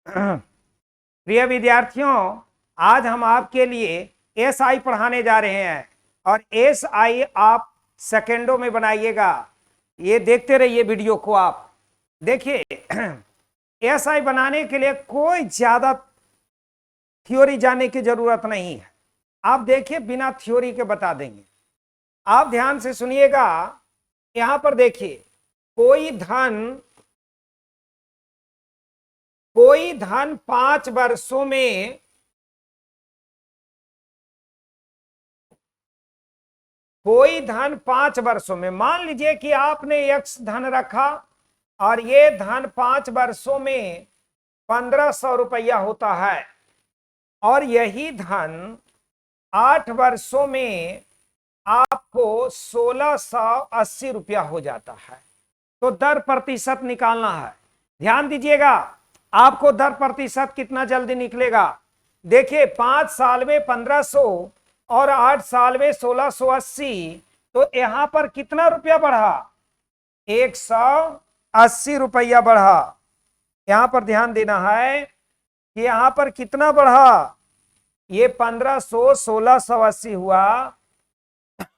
प्रिय विद्यार्थियों, आज हम आपके लिए एसआई पढ़ाने जा रहे हैं और एसआई आप सेकेंडों में बनाइएगा। ये देखते रहिए वीडियो को। आप देखिए, एसआई बनाने के लिए कोई ज्यादा थ्योरी जानने की जरूरत नहीं है। आप देखिए, बिना थ्योरी के बता देंगे। आप ध्यान से सुनिएगा। यहां पर देखिए, कोई धन 5 वर्षों में मान लीजिए कि आपने x धन रखा और ये धन 5 वर्षों में 1500 रुपया होता है और यही धन 8 वर्षों में आपको 1680 रुपया हो जाता है। तो दर प्रतिशत निकालना है। ध्यान दीजिएगा, आपको दर प्रतिशत कितना जल्दी निकलेगा। देखिए, 5 साल में 1500 और 8 साल में 1680, तो यहां पर कितना रुपया बढ़ा? 180 रुपया बढ़ा। यहां पर ध्यान देना है कि यहां पर कितना बढ़ा। ये 1500 1680 हुआ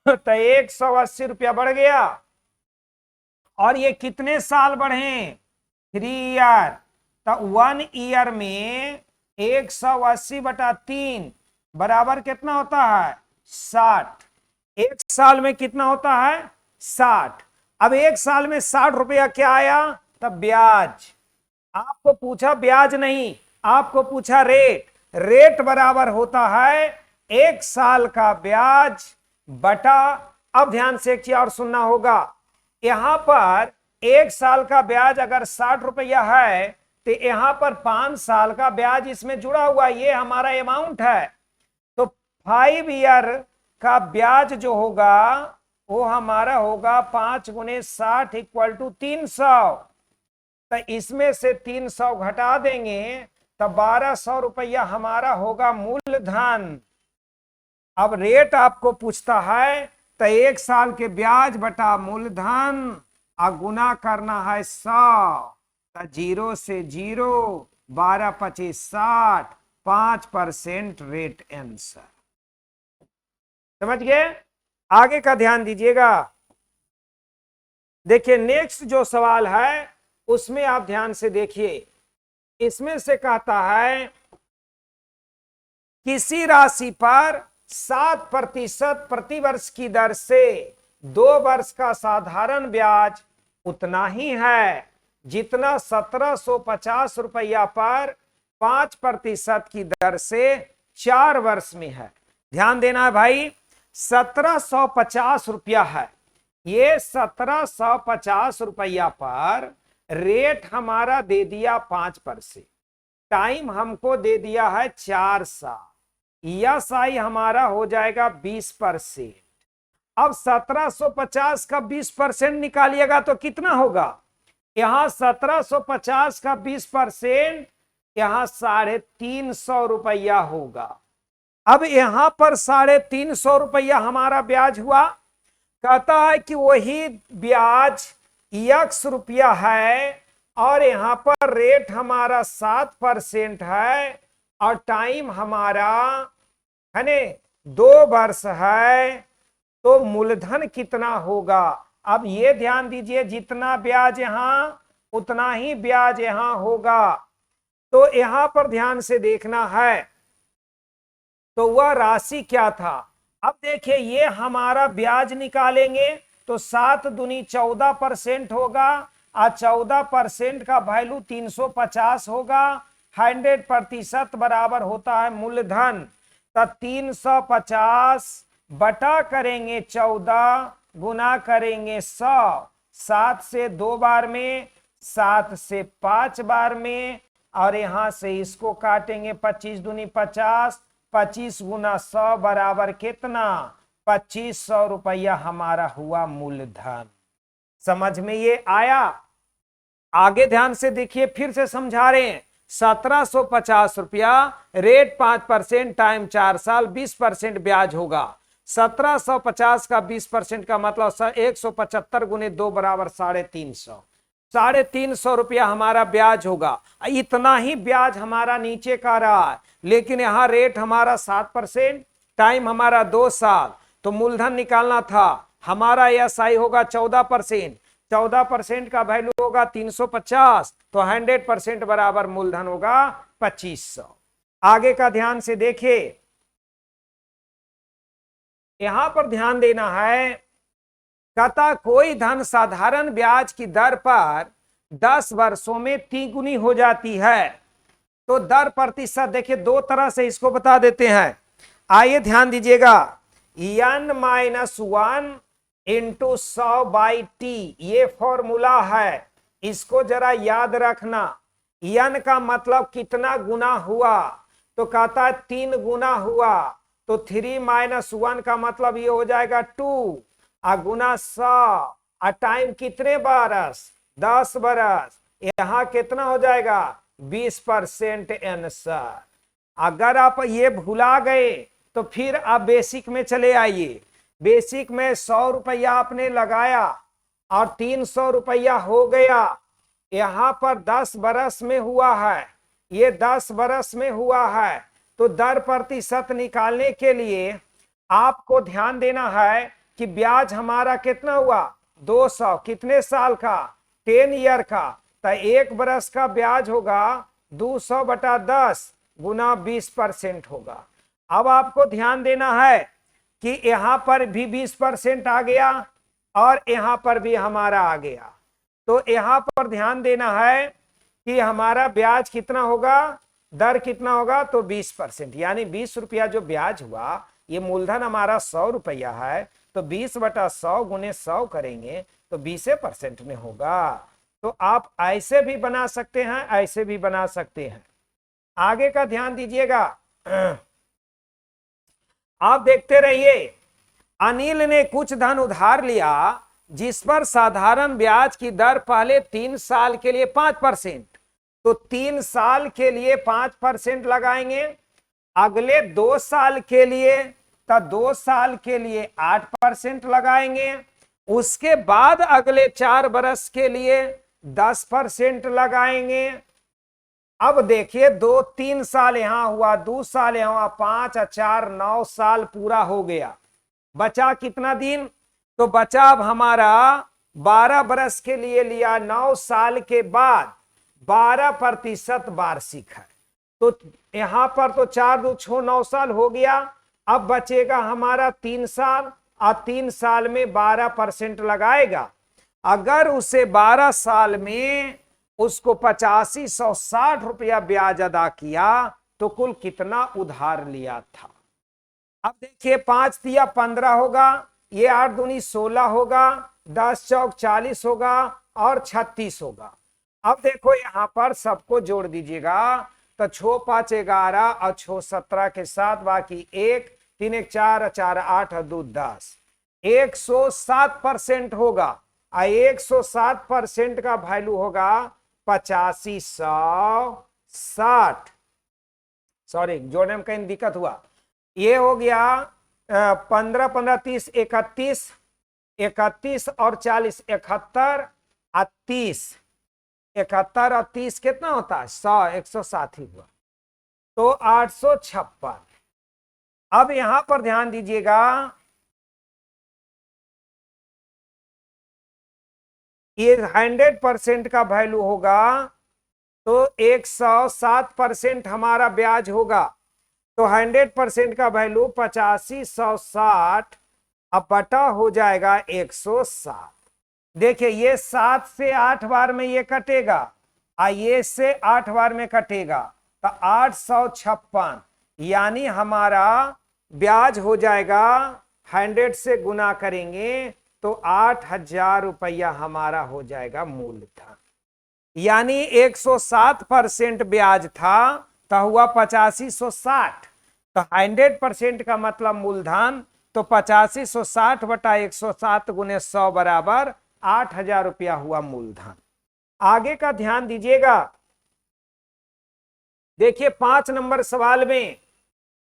तो 180 रुपया बढ़ गया। और ये कितने साल बढ़े? 3 ईयर। तो 1 ईयर में 180/3 बराबर कितना होता है? 60। एक साल में कितना होता है? 60। अब एक साल में 60 रुपया क्या आया? तब ब्याज। आपको पूछा ब्याज नहीं, आपको पूछा रेट। रेट बराबर होता है 1 साल का ब्याज बटा। अब ध्यान से एक चीज और सुनना होगा। यहां पर 1 साल का ब्याज अगर 60 रुपया है तो यहां पर 5 साल का ब्याज इसमें जुड़ा हुआ, ये हमारा अमाउंट है। तो 5 ईयर का ब्याज जो होगा वो हमारा होगा 5 गुने 60 = 300। तो इसमें से 300 घटा देंगे तो 1200 रुपया हमारा होगा मूलधन। अब रेट आपको पूछता है तो 1 साल के ब्याज बटा मूलधन और गुना करना है 100। 0 से 0, 12 25 60, 5% रेट आंसर। समझ गए? आगे का ध्यान दीजिएगा। देखिए, नेक्स्ट जो सवाल है उसमें आप ध्यान से देखिए। इसमें से कहता है किसी राशि पर 7% प्रति वर्ष की दर से 2 वर्ष का साधारण ब्याज उतना ही है जितना 1750 रुपया पर 5% की दर से 4 वर्ष में है। ध्यान देना है भाई, 1750 रुपया है। ये 1750 रुपया पर रेट हमारा दे दिया 5%, टाइम हमको दे दिया है 4 साल, एसआई हमारा हो जाएगा 20%। अब 1750 का 20% निकालिएगा तो कितना होगा? यहां 1750 का 20% यहां 350 रुपया होगा। अब यहां पर 350 रुपया हमारा ब्याज हुआ। कहता है कि वही ब्याज x रुपया है और यहां पर रेट हमारा 7% है और टाइम हमारा है ने 2 वर्ष है। तो मूलधन कितना होगा? अब ये ध्यान दीजिए, जितना ब्याज यहां उतना ही ब्याज यहां होगा। तो यहां पर ध्यान से देखना है। तो वह राशि क्या था? अब देखिए, ये हमारा ब्याज निकालेंगे तो 7 दूनी 14% होगा और 14% का वैल्यू 350 होगा। 100% बराबर होता है मूलधन। तो 350 बटा करेंगे 14 गुना करेंगे 100। 7 से 2 बार में, 7 से 5 बार में, और यहां से इसको काटेंगे 25 दूनी 50, 25 गुना 100 बराबर कितना? 2500 रुपया हमारा हुआ मूलधन। समझ में ये आया? आगे ध्यान से देखिए, फिर से समझा रहे हैं। 1750 रुपया, रेट 5%, टाइम 4 साल, 20% ब्याज होगा। 1750 का 20% का मतलब 175 गुने 2 बराबर 350। ₹350 हमारा ब्याज होगा। इतना ही ब्याज हमारा नीचे का रहा है, लेकिन यहाँ रेट हमारा 7%, टाइम हमारा 2 साल, तो मूलधन निकालना था हमारा। एसआई होगा 14%, 14% का वैल्यू होगा 350, तो 100% बराबर मूलधन होगा 2500। आगे का ध्यान से देखिए, यहां पर ध्यान देना है, कहता कोई धन साधारण ब्याज की दर पर 10 वर्षों में तिगुनी हो जाती है। तो दर प्रतिशत देखिए, दो तरह से इसको बता देते हैं। आइए ध्यान दीजिएगा, n-1 इंटू 100/t ये फॉर्मूला है, इसको जरा याद रखना। n का मतलब कितना गुना हुआ, तो कहता है 3 गुना हुआ, तो 3 - 1 का मतलब ये हो जाएगा 2 गुना 100। टाइम कितने बरस, 10 बरस, यहां कितना हो जाएगा 20% आंसर। अगर आप ये भुला गए तो फिर आप बेसिक में चले आइए। बेसिक में 100 रुपया आपने लगाया और 300 रुपया हो गया, यहां पर 10 बरस में हुआ है, ये 10 बरस में हुआ है। तो दर प्रतिशत निकालने के लिए आपको ध्यान देना है कि ब्याज हमारा कितना हुआ 200, कितने साल का 10 ईयर का, तो 1 बरस का ब्याज होगा 200/10 गुना 20% होगा। अब आपको ध्यान देना है कि यहां पर भी 20% आ गया और यहां पर भी हमारा आ गया, तो यहां पर ध्यान देना है कि हमारा ब्याज कितना होगा, दर कितना होगा, तो 20%, यानी 20 रुपया जो ब्याज हुआ, ये मूलधन हमारा 100 रुपया है, तो 20/100 गुने 100 करेंगे तो 20% में होगा। तो आप ऐसे भी बना सकते हैं, ऐसे भी बना सकते हैं। आगे का ध्यान दीजिएगा, आप देखते रहिए। अनिल ने कुछ धन उधार लिया जिस पर साधारण ब्याज की दर पहले 3 साल के लिए 5%, तो 3 साल के लिए 5% लगाएंगे, अगले 2 साल के लिए, तो 2 साल के लिए 8% लगाएंगे, उसके बाद अगले 4 बरस के लिए 10% लगाएंगे। अब देखिए 2-3 साल यहां हुआ, 2 साल यहां हुआ, 5 और 4 9 साल पूरा हो गया। बचा कितना दिन, तो बचा अब हमारा 12 बरस के लिए लिया, 9 साल के बाद 12% वार्षिक है, तो यहां पर तो 4 2 6 9 साल हो गया। अब बचेगा हमारा 3 साल, और 3 साल में 12% लगाएगा। अगर उसे 12 साल में उसको 8560 रुपया ब्याज अदा किया, तो कुल कितना उधार लिया था। अब देखिए 5 दिया 15 होगा, ये 8 दूनी 16 होगा, 10 चौक 40 होगा और 36 होगा। अब देखो यहां पर सबको जोड़ दीजिएगा, तो 6 5 11 और 6 17 के साथ बाकी 1 3 1 4 4 8 और 2 10, 107% होगा। 107% का वैल्यू होगा 8560। सॉरी, जोड़ने में कहीं दिक्कत हुआ, ये हो गया 15 15 30 31, 31 और 40 71 और 30, 71 और 30 कितना होता है 100, 107 ही हुआ, तो 856। अब यहां पर ध्यान दीजिएगा, ये 100% का वैल्यू होगा, तो 107% हमारा ब्याज होगा, तो 100% का वैल्यू 8560 अब बटा हो जाएगा 107। देखिए ये 7 से 8 बार में ये कटेगा, ये से 8 बार में कटेगा, तो 856, यानी हमारा ब्याज हो जाएगा 100 से गुना करेंगे तो 8000 रुपया हमारा हो जाएगा मूलधन। यानी 107% ब्याज था, तो हुआ 8560, तो 100% का मतलब मूलधन, तो 8560 बटा 107 गुने 100 बराबर 8000 रुपया हुआ मूलधन। आगे का ध्यान दीजिएगा, देखिए 5 नंबर सवाल में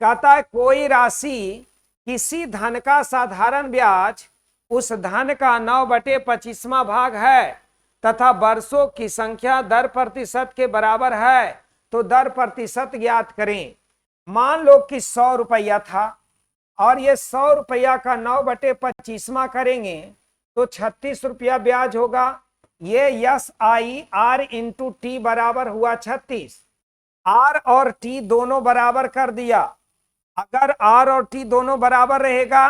कहता है कोई राशि किसी धन का साधारण ब्याज उस धन का 9/25वां भाग है, तथा वर्षों की संख्या दर प्रतिशत के बराबर है तो दर प्रतिशत ज्ञात करें। मान लो कि 100 रुपया था और ये 100 रुपया का 9/25 करेंगे तो 36 रुपया ब्याज होगा। ये SIR/T बराबर हुआ 36। R और T दोनों बराबर कर दिया। अगर R और T दोनों बराबर रहेगा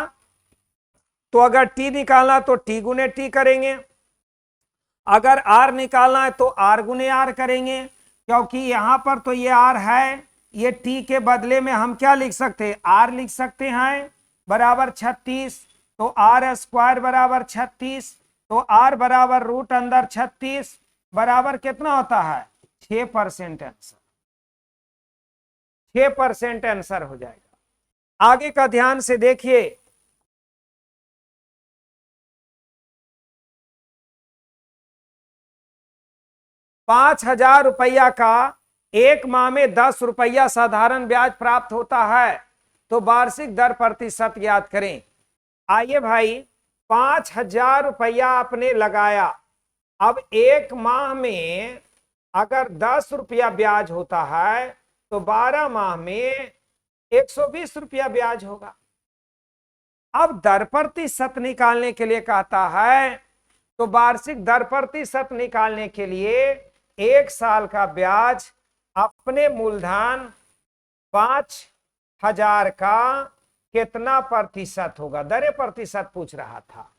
तो अगर T निकालना तो T गुने T करेंगे, अगर R निकालना है तो R गुने R करेंगे, क्योंकि यहां पर तो ये R है, ये T के बदले में हम क्या लिख सकते हैं, R लिख सकते हैं बराबर 36। तो R² बराबर 36, तो R बराबर रूट अंदर 36 बराबर कितना होता है 6% आंसर। 6% आंसर हो जाएगा। आगे का ध्यान से देखिए, 5,000 रुपया का एक माह में 10 रुपया साधारण ब्याज प्राप्त होता है तो वार्षिक दर प्रतिशत ज्ञात करें। आइए भाई, 5,000 रुपया आपने लगाया, अब एक माह में अगर 10 रुपया ब्याज होता है तो 12 माह में 120 रुपया ब्याज होगा। अब दर प्रतिशत निकालने के लिए कहता है तो वार्षिक दर प्रतिशत निकालने के लिए एक साल का ब्याज अपने मूलधन 5,000 का कितना प्रतिशत होगा, दरे प्रतिशत पूछ रहा था।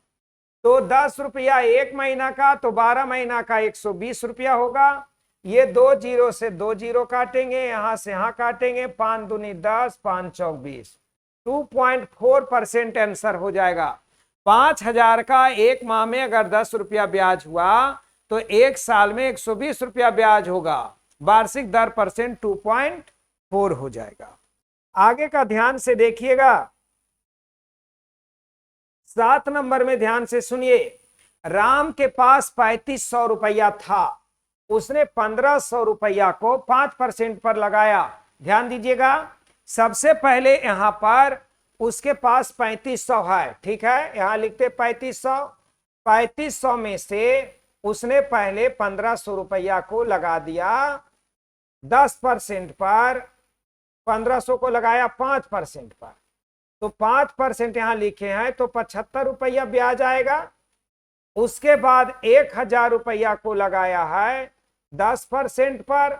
तो 10 रुपया एक महीना का तो 12 महीना का 120 रुपया होगा। ये 2 जीरो से 2 जीरो काटेंगे, यहां से यहां काटेंगे, 5 दूनी 10, 5 चौक 20, 2.4% आंसर हो जाएगा। 5,000 का एक माह में अगर 10 रुपया ब्याज हुआ तो एक साल में 120 रुपया ब्याज होगा, वार्षिक दर परसेंट 2.4 हो जाएगा। आगे का ध्यान से देखिएगा, 7 नंबर में ध्यान से सुनिए। राम के पास 3500 रुपया था, उसने 1500 रुपया को 5% पर लगाया। ध्यान दीजिएगा, सबसे पहले यहां पर उसके पास 3500 है, ठीक है, यहां लिखते 3500। 3500 में से उसने पहले 1500 रुपया को लगा दिया 10% पर, 1500 को लगाया 5% पर, तो 5% यहां लिखे हैं तो 75 रुपया ब्याज आएगा। उसके बाद 1,000 रुपया को लगाया है 10% पर,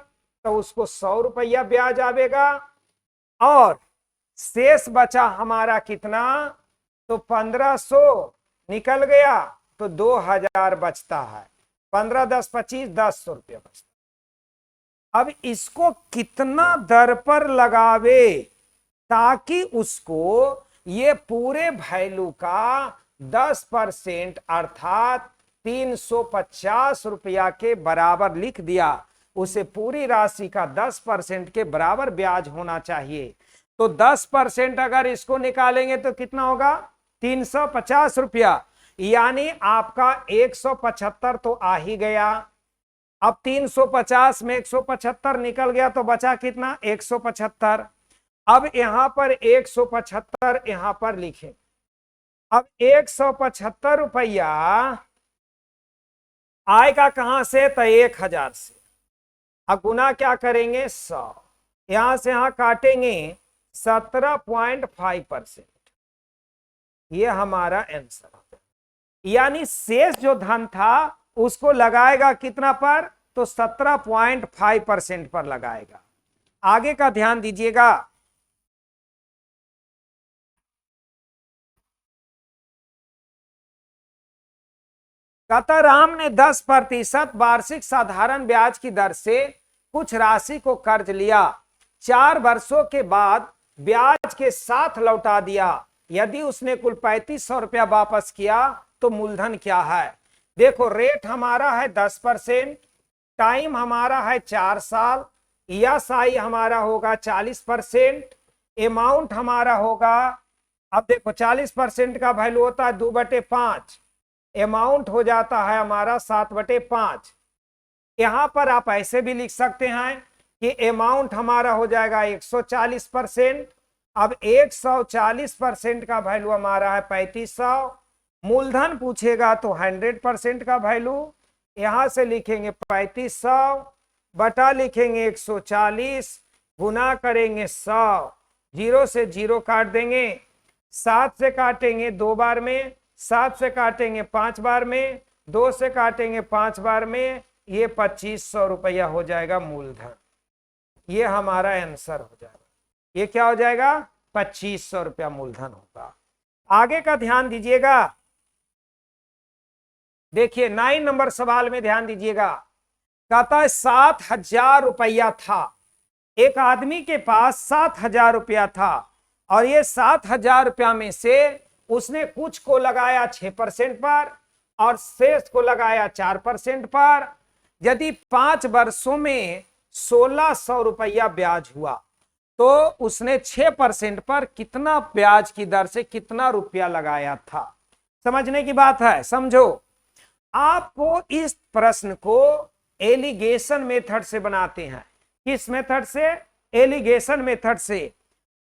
तो उसको 100 रुपया ब्याज आवेगा। और शेष बचा हमारा कितना, तो 1500 निकल गया तो 2,000 बचता है। 15 10 25 1,000 रुपया बचता। अब इसको कितना दर पर लगावे ताकि उसको ये पूरे वैल्यू का 10% अर्थात 350 रुपया के बराबर लिख दिया, उसे पूरी राशि का 10% के बराबर ब्याज होना चाहिए। तो 10% अगर इसको निकालेंगे तो कितना होगा 350 रुपया, यानी आपका 175 तो आ ही गया। अब 350 में 175 निकल गया तो बचा कितना 175। अब यहां पर 175 यहां पर लिखें। अब 175 रुपया आएगा कहां से, तो 1,000 से। अब गुना क्या करेंगे 100, यहां से यहां काटेंगे 17.5%, ये हमारा आंसर है। यानी शेष जो धन था उसको लगाएगा कितना पर, तो 17.5% पर लगाएगा। आगे का ध्यान दीजिएगा, कताराम ने 10% वार्षिक साधारण ब्याज की दर से कुछ राशि को कर्ज लिया, 4 वर्षों के बाद ब्याज के साथ लौटा दिया। यदि उसने कुल 3500 रुपया वापस किया तो मूलधन क्या है। देखो, रेट हमारा है 10%, टाइम हमारा है 4 साल, ESI हमारा होगा 40%, अमाउंट हमारा होगा, अब देखो 40% का वैल्यू होता है 2/5, अमाउंट हो जाता है हमारा 7/5। यहां पर आप ऐसे भी लिख सकते हैं कि अमाउंट हमारा हो जाएगा 140%। अब 140% का वैल्यू हमारा है 3500, मूलधन पूछेगा तो 100% का वैल्यू यहां से लिखेंगे 3500 बटा लिखेंगे 140 गुना करेंगे 100, 0 से 0 काट देंगे, 7 से काटेंगे 2 बार में, 7 से काटेंगे 5 बार में, 2 से काटेंगे 5 बार में, ये 2500 रुपया हो जाएगा मूलधन। ये हमारा आंसर हो जाएगा। ये क्या हो जाएगा? 2500 रुपया मूलधन होगा। आगे का ध्यान दीजिएगा, देखिए 9 नंबर सवाल में ध्यान दीजिएगा। कहता है 7000 रुपया था, एक आदमी के पास 7000 रुपया था और ये 7000 रुपया में से उसने कुछ को लगाया 6% पर और शेष को लगाया 4% पर। यदि 5 वर्षों में 1600 रुपया ब्याज हुआ तो उसने 6% पर कितना ब्याज की दर से कितना रुपया लगाया था। समझने की बात है, समझो। आपको इस प्रश्न को एलिगेशन मेथड से बनाते हैं। किस मेथड से? एलिगेशन मेथड से।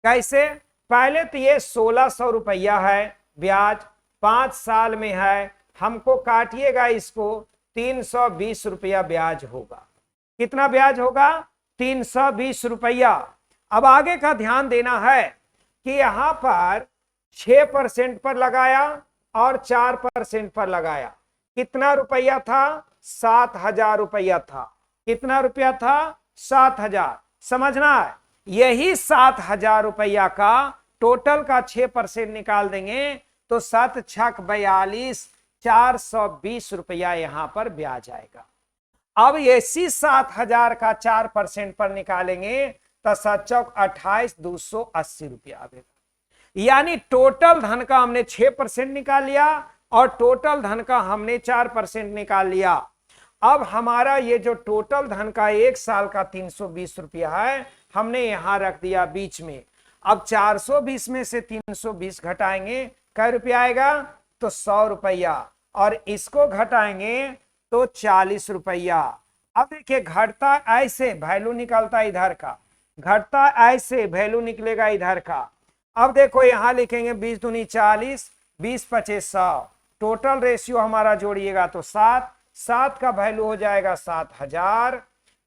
कैसे? पहले तो ये 1600 रुपया है ब्याज, 5 साल में है, हमको काटिएगा इसको 320 रुपया ब्याज होगा। कितना ब्याज होगा? 320 रुपया। अब आगे का ध्यान देना है कि यहां पर 6% पर लगाया और 4% पर लगाया। कितना रुपया था? 7000 रुपया था। कितना रुपया था? 7000। समझना है, यही 7000 रुपया का टोटल का 6% निकाल देंगे तो 7 छक 42, 420 रुपया यहां पर ब्याज आएगा। अब इसी 7000 का 4% पर निकालेंगे तो 7 चौक 28, 280 रुपया आएगा। यानी टोटल धन का हमने 6% निकाल लिया और टोटल धन का हमने 4% निकाल लिया। अब हमारा ये जो टोटल धन का 1 साल का 320 रुपया है, हमने यहां रख दिया बीच में। अब 420 में से 320 घटाएंगे, कै रुपया आएगा? तो 100 रुपया। और इसको घटाएंगे तो 40 रुपया। अब देखिए घटता ऐसे वैल्यू निकलता इधर का, घटता ऐसे वैल्यू निकलेगा इधर का। अब देखो यहां लिखेंगे 20 दूनी 40, 20 पचे 100, टोटल रेशियो हमारा जोड़िएगा तो 7, 7 का वैल्यू हो जाएगा 7000,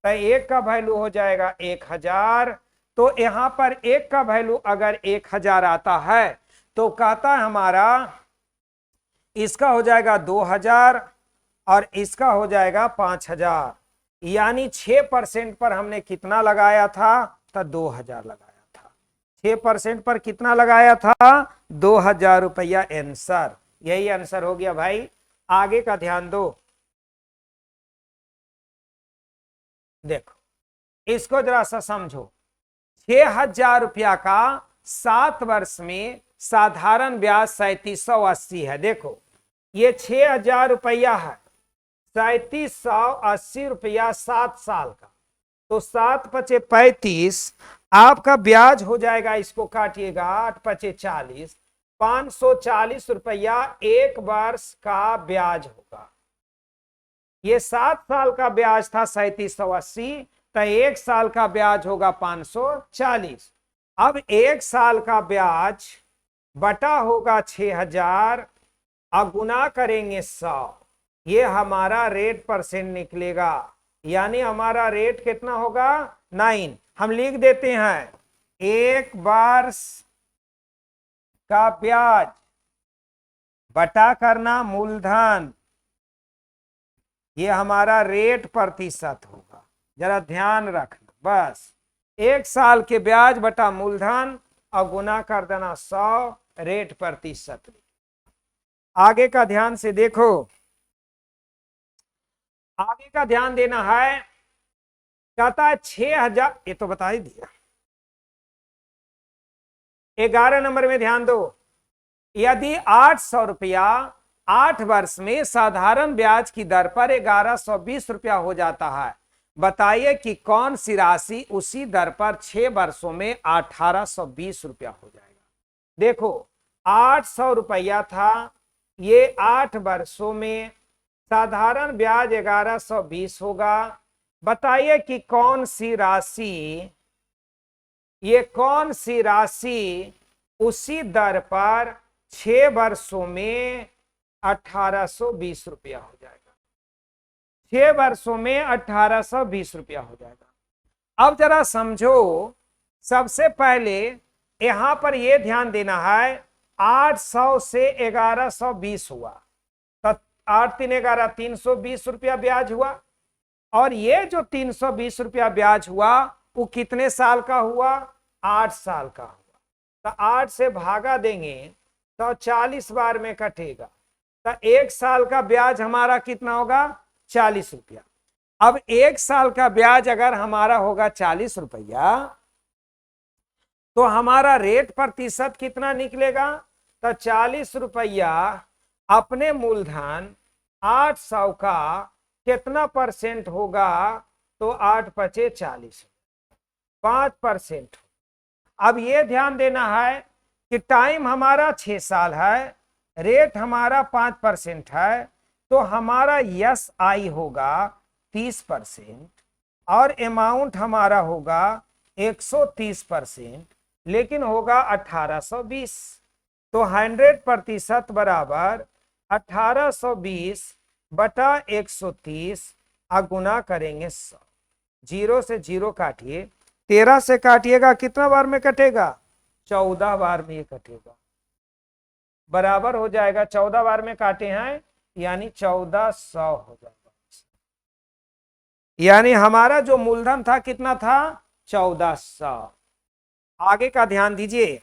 तो 1 का वैल्यू हो जाएगा 1000। तो यहां पर 1 का वैल्यू अगर 1000 आता है तो कहता है हमारा इसका हो जाएगा 2000 और इसका हो जाएगा 5000। यानी 6% पर हमने कितना लगाया था? तो 2000 लगाया था। 6% पर कितना लगाया था? 2000 रुपया आंसर। यही आंसर हो गया भाई। आगे का ध्यान दो, देखो इसको जरा सा समझो। 6000 रुपया का 7 वर्ष में साधारण ब्याज 3780 है। देखो ये 6000 रुपया है, 3780 रुपया 7 साल का, तो 7 पचे 35, आपका ब्याज हो जाएगा, इसको काटिएगा 8 पचे 40, 540 रुपया 1 वर्ष का ब्याज होगा। ये 7 साल का ब्याज था 3780, तो 1 साल का ब्याज होगा 540। अब 1 साल का ब्याज बटा होगा 6000 और गुना करेंगे 100, ये हमारा रेट परसेंट निकलेगा। यानी हमारा रेट कितना होगा? 9। हम लिख देते हैं 1 वर्ष का ब्याज बटा करना मूलधन, ये हमारा रेट प्रतिशत होगा। जरा ध्यान रखना, बस 1 साल के ब्याज बटा मूलधन और गुना कर देना 100, रेट प्रतिशत। आगे का ध्यान से देखो, आगे का ध्यान देना है। कहता है 6000, ये तो बता ही दिया। 11 नंबर में ध्यान दो। यदि 800 रुपया 8 वर्ष में साधारण ब्याज की दर पर 1120 रुपया हो जाता है, बताइए कि कौन सी राशि उसी दर पर 6 वर्षों में 1820 रुपया हो जाएगा। देखो 800 रुपया था, ये 8 वर्षों में साधारण ब्याज 1120 होगा। बताइए कि कौन सी राशि, ये कौन सी राशि उसी दर पर 6 वर्षों में 1820 रुपया हो जाएगा। 6 वर्षों में 1820 रुपया हो जाएगा। अब जरा समझो, सबसे पहले यहां पर यह ध्यान देना है 800 से 1120 हुआ, तो 8 3 11 320 रुपया ब्याज हुआ। और ये जो 320 रुपया ब्याज हुआ वो कितने साल का हुआ? 8 साल का हुआ। तो 8 से भागा देंगे तो 40 बार में कटेगा, तो 1 साल का ब्याज हमारा कितना होगा? 40 रुपया। अब 1 साल का ब्याज अगर हमारा होगा 40 रुपया, तो हमारा रेट प्रतिशत कितना निकलेगा? तो 40 रुपया अपने मूलधन 800 का कितना परसेंट होगा? तो 8 पचे 40, 5%। अब ये ध्यान देना है कि टाइम हमारा 6 साल है, रेट हमारा 5% है, तो हमारा यस आई होगा 30% और अमाउंट हमारा होगा 130%, लेकिन होगा 1820। तो 100% बराबर 1820 बटा 130 गुना करेंगे 100। 0 से 0 काटिए, 13 से काटिएगा कितना बार में कटेगा? 14 बार में ये कटेगा, बराबर हो जाएगा। 14 बार में काटे हैं यानी 1400 हो जाएगा। यानी हमारा जो मूलधन था कितना था? 1400। आगे का ध्यान दीजिए,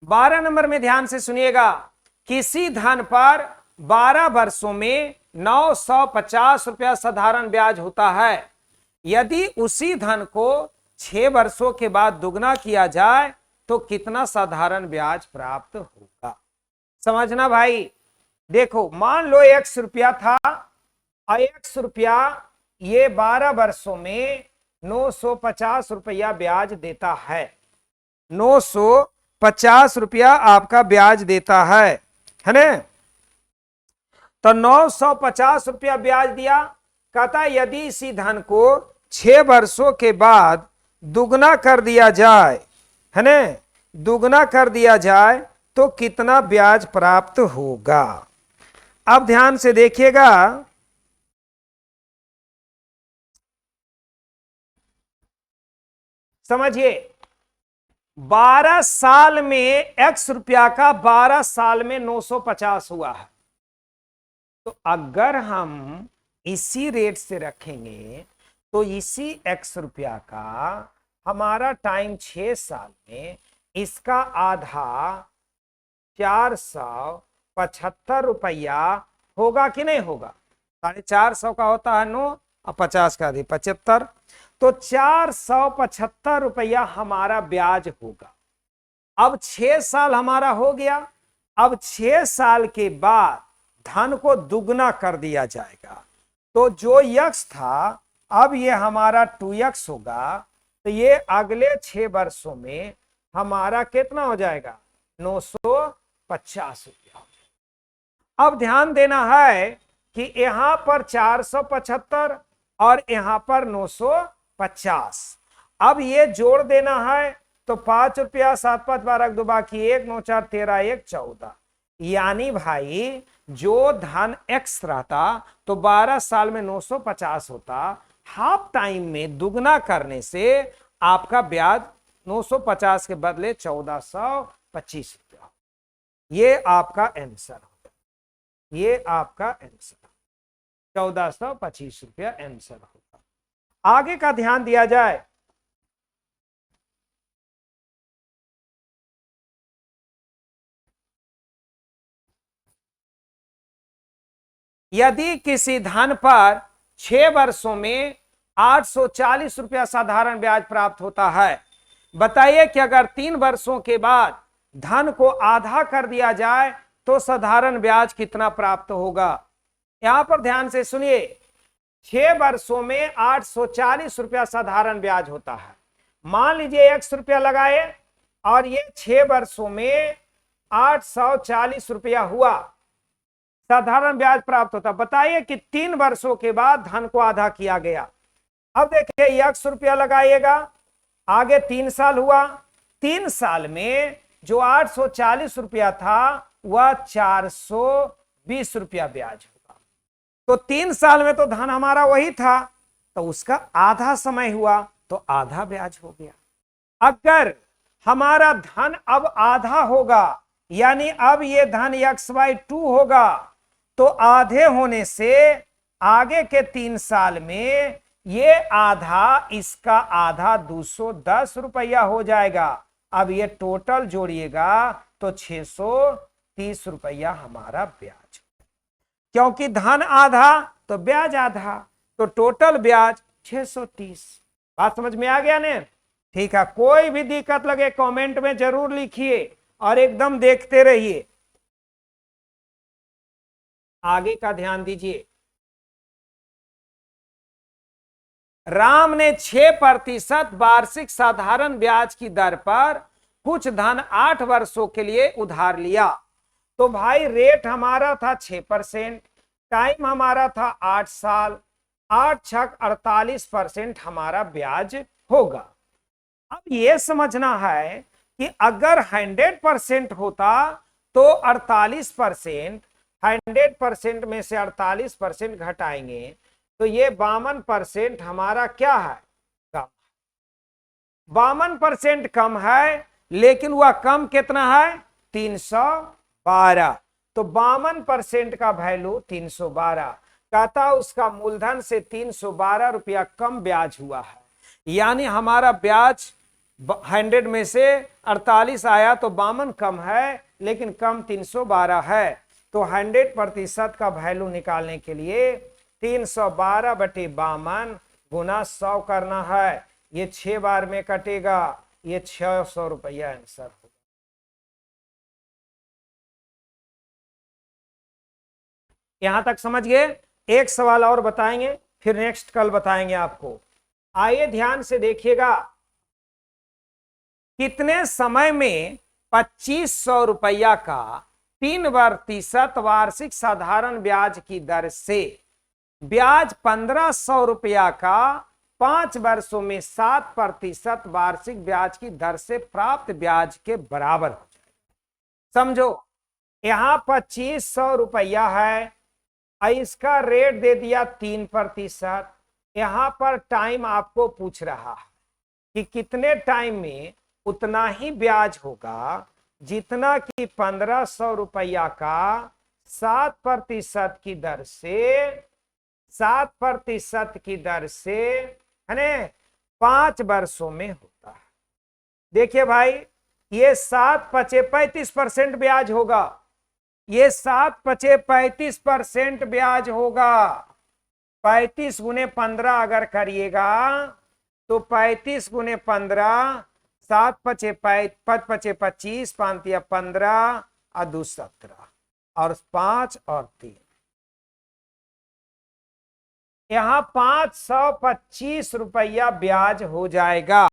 बारह नंबर में ध्यान से सुनिएगा। किसी धन पर 12 वर्षों में 950 रुपया साधारण ब्याज होता है। यदि उसी धन को 6 वर्षों के बाद दुगना किया जाए तो कितना साधारण ब्याज प्राप्त होगा? समझना भाई। देखो, मान लो 100 रुपया था और 100 रुपया ये 12 वर्षों में 950 रुपया ब्याज देता है। 950 रुपया आपका ब्याज देता है ना? तो 950 रुपया ब्याज दिया। कहता यदि इसी धन को 6 वर्षों के बाद दुगना कर दिया जाए, है ना, दुगना कर दिया जाए तो कितना ब्याज प्राप्त होगा? अब ध्यान से देखिएगा, समझिए। 12 साल में x रुपया का 12 साल में 950 हुआ है। तो अगर हम इसी रेट से रखेंगे तो इसी x रुपया का हमारा टाइम 6 साल में इसका आधा 475 रुपया होगा कि नहीं होगा? 450 का होता है 9 और 50 का आधी 75, तो 475 रुपया हमारा ब्याज होगा। अब 6 साल हमारा हो गया। अब 6 साल के बाद धन को दुगना कर दिया जाएगा, तो जो यक्स था अब ये हमारा 2x होगा। तो ये अगले 6 वर्षों में हमारा कितना हो जाएगा? 950 रुपया। अब ध्यान देना है कि यहां पर 475 और यहां पर 950। अब ये जोड़ देना है तो 5 रुपया 7 5 12 2 बाकी 1 9 4 13 1 14। यानी भाई जो धन x रहता तो 12 साल में 950 होता, हाफ टाइम में दुगना करने से आपका ब्याज 950 के बदले 1425 रुपया। ये आपका आंसर होगा, ये आपका आंसर 1425 रुपया आंसर होगा। आगे का ध्यान दिया जाए, यदि किसी धन पर 6 वर्षों में 840 रुपया साधारण ब्याज प्राप्त होता है, बताइए कि अगर 3 वर्षों के बाद धन को आधा कर दिया जाए तो साधारण ब्याज कितना प्राप्त होगा? यहां पर ध्यान से सुनिए। 6 वर्षों में 840 रुपया साधारण ब्याज होता है। मान लीजिए 100 रुपया लगाए और ये 6 वर्षों में 840 रुपया हुआ, साधारण ब्याज प्राप्त होता। बताइए कि 3 वर्षों के बाद धन को आधा किया गया। अब देखिए 100 रुपया लगाइएगा, आगे 3 साल हुआ, 3 साल में जो 840 रुपया था वह 420 रुपया ब्याज होगा। तो 3 साल में तो धन हमारा वही था, तो उसका आधा समय हुआ तो आधा ब्याज हो गया। अगर हमारा धन अब आधा होगा, यानी अब ये धन x/2 होगा, तो आधे होने से आगे के 3 साल में ये आधा इसका आधा 210 रुपया हो जाएगा। अब ये टोटल जोड़िएगा तो 630 रुपया हमारा ब्याज, क्योंकि धन आधा तो ब्याज आधा, तो टोटल ब्याज 630। बात समझ में आ गया ने? ठीक है, कोई भी दिक्कत लगे कमेंट में जरूर लिखिए और एकदम देखते रहिए। आगे का ध्यान दीजिए। राम ने 6% वार्षिक साधारण ब्याज की दर पर कुछ धन 8 वर्षों के लिए उधार लिया। तो भाई रेट हमारा था 6%, टाइम हमारा था 8 साल, 8 छक 48% हमारा ब्याज होगा। अब यह समझना है कि अगर 100% होता तो 48%, 100% में से 48% घटाएंगे तो ये 52% हमारा क्या है? कम। 52% कम है, लेकिन वह कम कितना है? 312। तो 52% का वैल्यू 312, कहता उसका मूलधन से 312 रुपया कम ब्याज हुआ है। यानी हमारा ब्याज 100 में से 48 आया तो 52 कम है, लेकिन कम 312 है। तो 100% का वैल्यू निकालने के लिए 312/52 गुना 100 करना है। ये 6 बार में कटेगा, ये 600 रुपया आंसर होगा। यहां तक समझ गए? एक सवाल और बताएंगे, फिर नेक्स्ट कल बताएंगे आपको। आइए ध्यान से देखिएगा। कितने समय में 2500 रुपया का 3% वार्षिक साधारण ब्याज की दर से ब्याज 1500 रुपया का 5 वर्षों में 7% वार्षिक ब्याज की दर से प्राप्त ब्याज के बराबर हो जाएगा। समझो, यहां 2500 रुपया है, इसका रेट दे दिया 3%। यहां पर टाइम आपको पूछ रहा है कि कितने टाइम में उतना ही ब्याज होगा जितना कि 1500 रुपया का 7% की दर से 7% की दर से है ना 5 वर्षों में होता है। देखिए भाई, ये 7×5 35% ब्याज होगा, ये 7×5 35% ब्याज होगा। 35 × 15 अगर करिएगा तो 35 × 15, 7×5 5×5 25, 5 या 15 और 2 17 और 5 और 3, यहां 525 रुपया ब्याज हो जाएगा।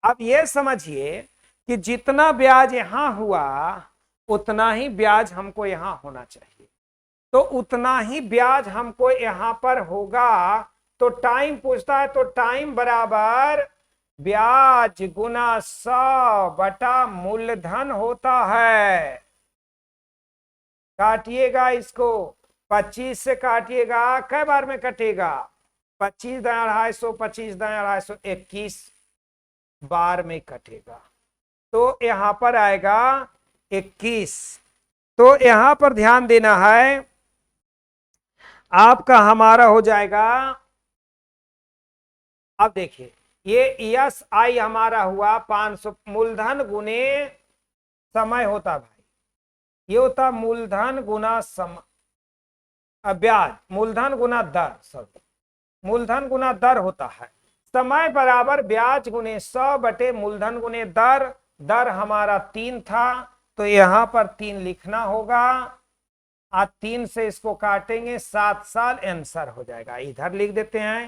अब यह समझिए कि जितना ब्याज यहां हुआ उतना ही ब्याज हमको यहां होना चाहिए, तो उतना ही ब्याज हमको यहां पर होगा। तो टाइम पूछता है तो टाइम बराबर ब्याज गुना 100 मूलधन होता है। काटिएगा इसको, 25 से काटिएगा, कै बार में कटेगा? 25 दाएं 250, 25 दाएं 250, 21 बार में कटेगा। तो यहां पर आएगा 21। तो यहां पर ध्यान देना है, आपका हमारा हो जाएगा। अब देखिए, ये SI हमारा हुआ 500, मूलधन गुने समय होता भाई, ये होता मूलधन गुना समय, ब्याज मूलधन गुना दर, सॉरी मूलधन गुना दर होता है। समय बराबर ब्याज गुने 100 मूलधन गुने दर। दर हमारा 3 था तो यहां पर 3 लिखना होगा। आज 3 से इसको काटेंगे, 7 साल आंसर हो जाएगा। इधर लिख देते हैं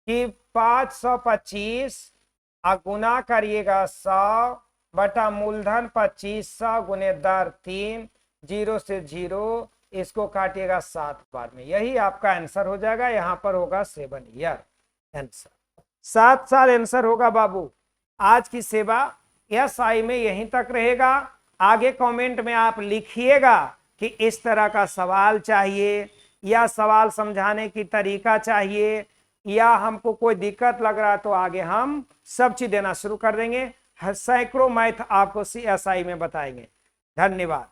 कि 525 गुना करिएगा 100 मूलधन 2500 गुने दर 3, 0 से 0, इसको काटिएगा 7 बार में, यही आपका आंसर हो जाएगा। यहां पर होगा 7 ईयर आंसर, 7 साल आंसर होगा बाबू। आज की सेवा SI में यहीं तक रहेगा। आगे कमेंट में आप लिखिएगा कि इस तरह का सवाल चाहिए, या सवाल समझाने की तरीका चाहिए, या हमको कोई दिक्कत लग रहा है तो आगे हम सब चीज देना शुरू कर देंगे। सैकड़ों मैथ आपको CSI में बताएंगे। धन्यवाद।